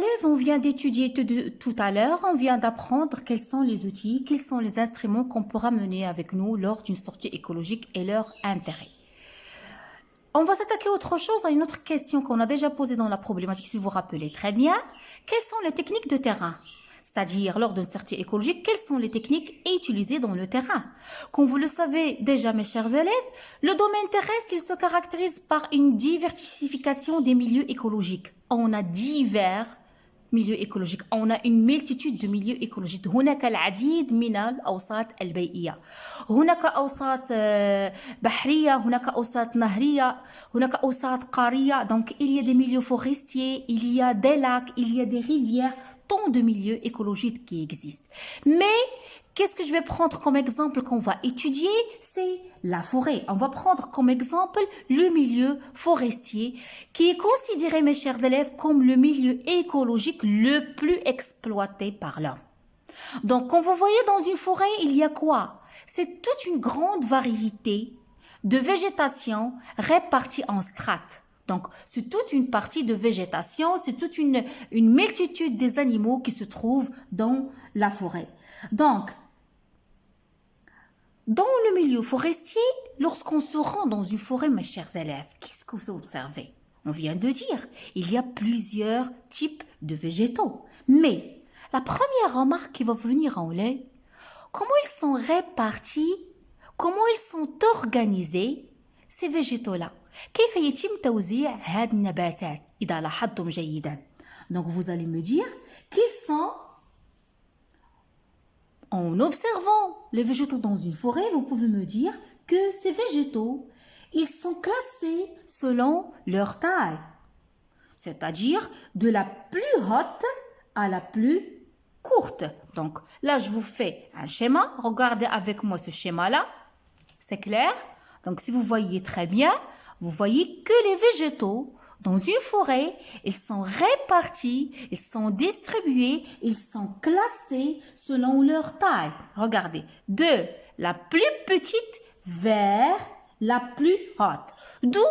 élèves, on vient d'étudier tout à l'heure, on vient d'apprendre quels sont les outils, quels sont les instruments qu'on pourra mener avec nous lors d'une sortie écologique et leur intérêt. On va s'attaquer à autre chose, à une autre question qu'on a déjà posée dans la problématique, si vous vous rappelez très bien. Quelles sont les techniques de terrain? C'est-à-dire, lors d'une sortie écologique, quelles sont les techniques utilisées dans le terrain? Comme vous le savez déjà, mes chers élèves, le domaine terrestre, il se caractérise par une diversification des milieux écologiques. On a divers milieux écologiques. On a une multitude de milieux écologiques. هناك العديد من الأوساط البيئية. هناك أوساط بحرية, هناك أوساط نهرية, هناك أوساط قارية. Donc, il y a des milieux forestiers, il y a des lacs, il y a des rivières, tant de milieux écologiques qui existent. Mais, qu'est-ce que je vais prendre comme exemple qu'on va étudier? C'est la forêt. On va prendre comme exemple le milieu forestier qui est considéré, mes chers élèves, comme le milieu écologique le plus exploité par l'homme. Donc, quand vous voyez dans une forêt, il y a quoi? C'est toute une grande variété de végétation répartie en strates. Donc, c'est toute une partie de végétation, c'est toute une multitude des animaux qui se trouvent dans la forêt. Donc, dans le milieu forestier, lorsqu'on se rend dans une forêt, mes chers élèves, qu'est-ce que vous observez? On vient de dire, il y a plusieurs types de végétaux. Mais la première remarque qui va venir en l'œil, comment ils sont répartis, comment ils sont organisés, ces végétaux-là. كيف يتم توزيع هذه النباتات إذا لاحظتم جيدا. Donc vous allez me dire qu'ils sont, en observant les végétaux dans une forêt, vous pouvez me dire que ces végétaux, ils sont classés selon leur taille. C'est-à-dire de la plus haute à la plus courte. Donc là, je vous fais un schéma. Regardez avec moi ce schéma-là. C'est clair? Donc si vous voyez très bien, vous voyez que les végétaux dans une forêt, ils sont répartis, ils sont distribués, ils sont classés selon leur taille. Regardez, de la plus petite vers la plus haute. D'où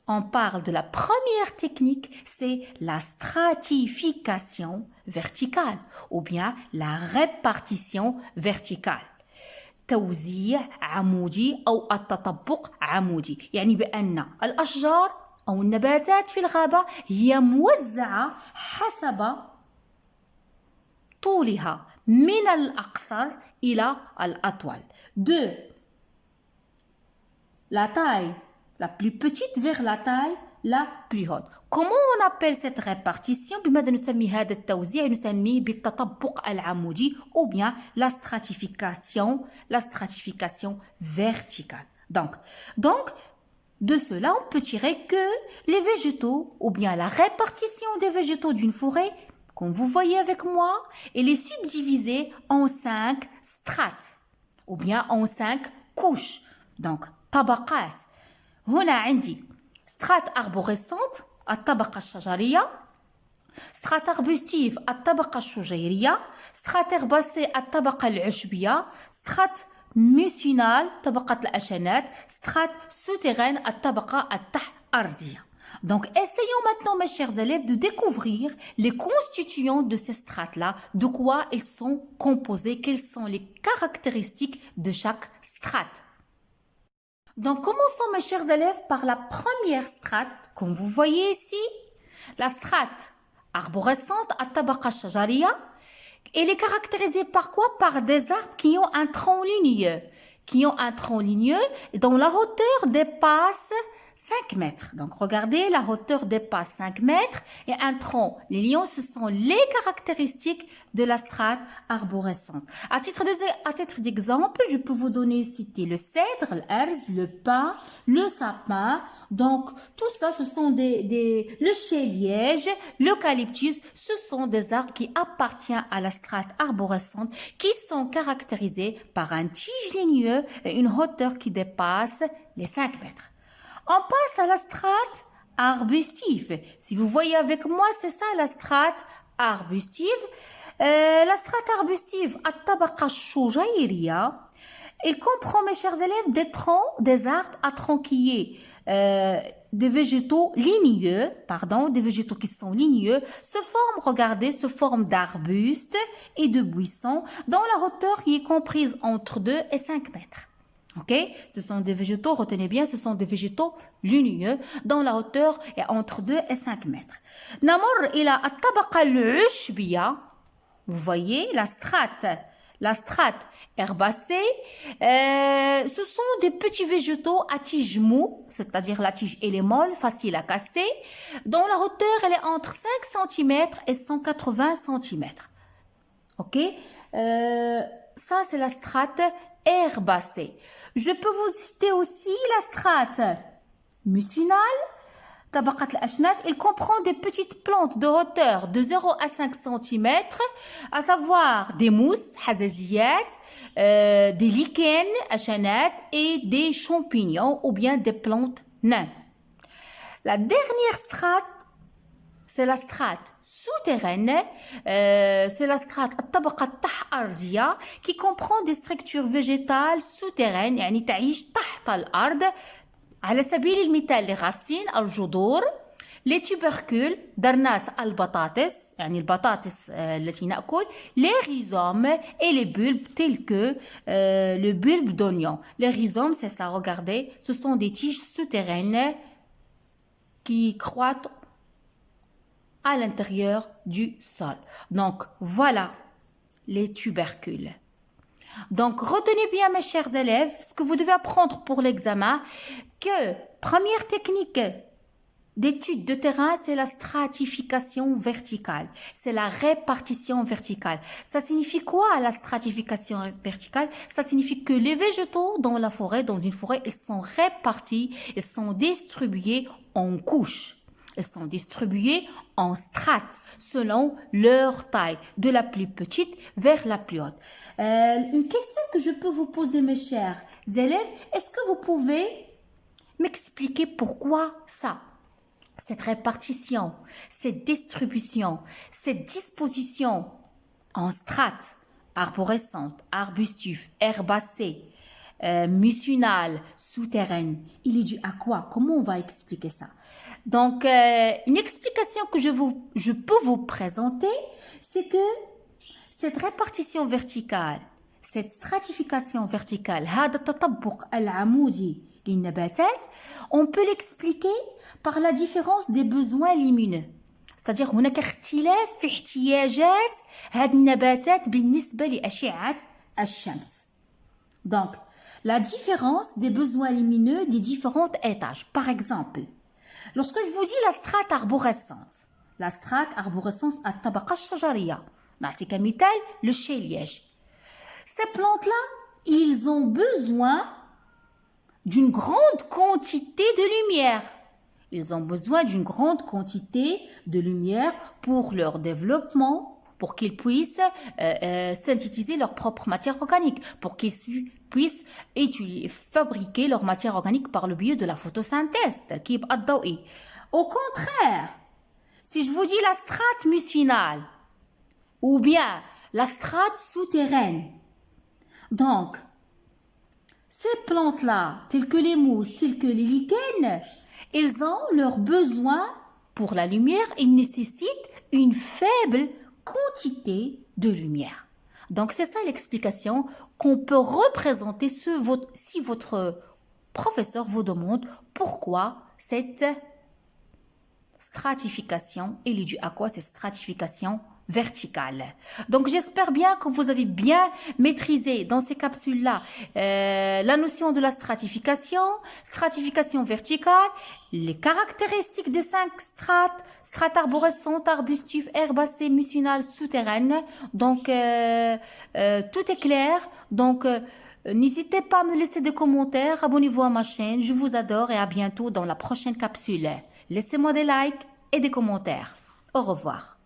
on parle de la première technique, c'est la stratification verticale ou bien la répartition verticale. توزيع عمودي أو التطبق عمودي. يعني بأن الأشجار أو النباتات في الغابة هي موزعة حسب طولها من الأقصر إلى الأطول. De la taille la plus petite vers la taille la plus haute. Comment on appelle cette répartition? بماذا نسمي هذا التوزيع؟ نسميه بالتطبق العمودي ou bien la stratification verticale. Donc, de cela, on peut tirer que les végétaux ou bien la répartition des végétaux d'une forêt, comme vous voyez avec moi, elle est subdivisée en 5 strates ou bien en 5 couches. Donc, طبقات. هنا عندي سترات arborescente الطبقة الشجرية، سترات arbustive الطبقة الشجيرية، سترات herbacée الطبقة العشبية، سترات mucinale طبقة الأشنات، سترات souterraine الطبقة التحت أرضية. Donc, essayons maintenant, mes chers élèves, de découvrir les constituants de ces strates-là, de quoi ils sont composés, quelles sont les caractéristiques de chaque strate. Donc, commençons, mes chers élèves, par la première strate, comme vous voyez ici, la strate arborescente, الطبقة الشجرية. Elle est caractérisée par quoi? Par des arbres qui ont un tronc ligneux, dont la hauteur dépasse 5 mètres. Donc, regardez, la hauteur dépasse 5 mètres et un tronc. Les lions, ce sont les caractéristiques de la strate arborescente. À titre d'exemple, je peux vous donner, citer le cèdre, l'herse, le pin, le sapin. Donc, tout ça, ce sont le chai-liège, l'eucalyptus, ce sont des arbres qui appartiennent à la strate arborescente, qui sont caractérisés par un tige ligneux et une hauteur qui dépasse les 5 mètres. On passe à la strate arbustive. Si vous voyez avec moi, c'est ça la strate arbustive. La strate arbustive, الطبقة الشجيرية, Il comprend, mes chers élèves, des troncs, des arbres à tronquiller, des végétaux ligneux, des végétaux qui sont ligneux, se forment d'arbustes et de buissons dont la hauteur qui est comprise entre 2 et 5 mètres. Ok? Ce sont des végétaux, retenez bien, ce sont des végétaux ligneux dont la hauteur est entre 2 et 5 mètres. نمر إلى الطبقة العشبية. Vous voyez la strate herbacée, ce sont des petits végétaux à tige mou, c'est-à-dire la tige elle est molle, facile à casser, dont la hauteur elle est entre 5 cm et 180 cm. Ok, ça c'est la strate herbacée. Je peux vous citer aussi la strate mucinale. طبقة الأشنات, il comprend des petites plantes de hauteur de 0 à 5 cm, à savoir des mousses, حزازيات, des lichens, أشنات, et des champignons ou bien des plantes naines. La dernière strate, c'est la strate souterraine, c'est la strate الطبقة التحت-أرضية qui comprend des structures végétales souterraines, يعني تعيش تحت الأرض. على سبيل المثال les racines, الجذور, les tubercules, درنات البطاطس, يعني البطاطس التي نأكل, les rhizomes et les bulbes tels que le bulbe d'oignon. Les rhizomes, c'est ça, regardez, ce sont des tiges souterraines qui croîtent à l'intérieur du sol. Donc, voilà les tubercules. Donc, retenez bien, mes chers élèves, ce que vous devez apprendre pour l'examen, que première technique d'étude de terrain, c'est la stratification verticale. C'est la répartition verticale. Ça signifie quoi, la stratification verticale? Ça signifie que les végétaux dans la forêt, dans une forêt, ils sont répartis, ils sont distribués en couches. Ils sont distribués en strates selon leur taille, de la plus petite vers la plus haute. Une question que je peux vous poser, mes chers élèves, est-ce que vous pouvez m'expliquer pourquoi ça? Cette répartition, cette distribution, cette disposition en strates arborescentes, arbustives, herbacées, mucinales, souterraines, il est dû à quoi? Comment on va expliquer ça? Donc, une explication que je peux vous présenter, c'est que cette répartition verticale, cette stratification verticale, هذا التطبق العمودي للنباتات, on peut l'expliquer par la différence des besoins lumineux. C'est-à-dire هناك اختلاف في احتياجات هذه النباتات بالنسبة لأشعة الشمس. Donc, la différence des besoins lumineux des différents étages. Par exemple, lorsque je vous dis la strate arborescence الطبقة الشجرية, نعطيك مثال, le chai-liège. Ces plantes-là, ils ont besoin d'une grande quantité de lumière. Ils ont besoin d'une grande quantité de lumière pour leur développement, pour qu'ils puissent synthétiser leur propre matière organique, pour qu'ils puissent fabriquer leur matière organique par le biais de la photosynthèse. Au contraire, si je vous dis la strate mucinale ou bien la strate souterraine, donc ces plantes-là, telles que les mousses, telles que les lichens, ils ont leurs besoins pour la lumière, ils nécessitent une faible quantité de lumière. Donc c'est ça l'explication qu'on peut représenter si votre professeur vous demande pourquoi cette stratification, elle est due à quoi cette stratification verticale. Donc j'espère bien que vous avez bien maîtrisé dans ces capsules-là la notion de la stratification verticale, les caractéristiques des 5 strates arborescentes, arbustives, herbacées, mucinales, souterraines. Donc tout est clair. Donc n'hésitez pas à me laisser des commentaires, abonnez-vous à ma chaîne, je vous adore et à bientôt dans la prochaine capsule. Laissez-moi des likes et des commentaires. Au revoir.